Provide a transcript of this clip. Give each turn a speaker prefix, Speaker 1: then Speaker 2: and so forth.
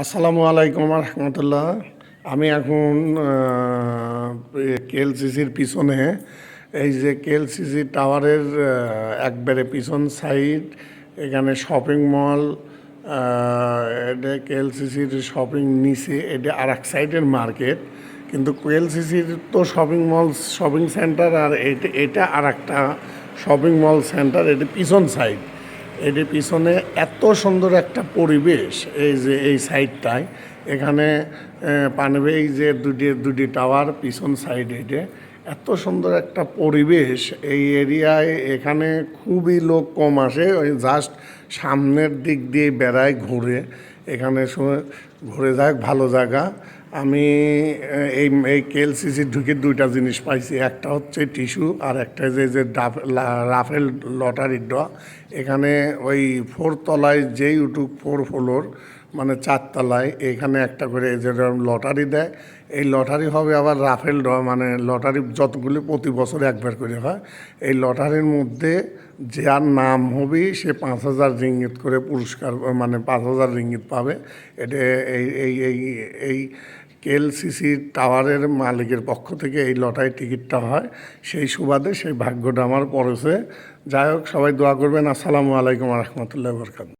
Speaker 1: আসসালামু আলাইকুম রহমতুল্লাহ। আমি এখন কেএলসিসির পিছনে, এই যে কেএলসিসি টাওয়ারের একবারে পিছন সাইড, এখানে শপিং মল, এটা কেএলসিসির শপিং নিচে, এটা আর এক সাইডের মার্কেট। কিন্তু কেএলসিসির তো শপিং মল, শপিং সেন্টার, আর এটা এটা আর একটা শপিং মল সেন্টার, এটা পিছন সাইড। এটির পিছনে এত সুন্দর একটা পরিবেশ, এই যে এই সাইডটায়, এখানে পানবে এই যে দুটি টাওয়ার পিছন সাইডে, এটা এত সুন্দর একটা পরিবেশ এই এরিয়ায়। এখানে খুবই লোক কম আসে, ওই জাস্ট সামনের দিক দিয়ে বেড়ায়, ঘুরে এখানে ঘুরে যায়, ভালো জায়গা। আমি এই কেএলসিসি ঢুকে দুইটা জিনিস পাইছি, একটা হচ্ছে টিস্যু, আর একটা যে যে রাফেল লটারির ড্র। এখানে ওই 4 তলায় যেই উঠুক, 4 ফ্লোর মানে 4 তলায়, এখানে একটা করে যে লটারি দেয়। এই লটারি হবে আবার রাফেল ড্র, মানে লটারি যতগুলি প্রতি বছর একবার করে হয়। এই লটারির মধ্যে যার নাম হবে সে 5,000 রিঙ্গিত করে পুরস্কার, মানে 5,000 রিঙ্গিত পাবে। এটা এই এই এই এই কেএলসিসি টাওয়ারের মালিকের পক্ষ থেকে এই লটারি টিকিটটা হয়, সেই সুবাদে সেই ভাগ্যটা আমার পড়েছে। যাই হোক, সবাই দোয়া করবেন। আসসালামু আলাইকুম রহমতুল্লাহ বরকাত।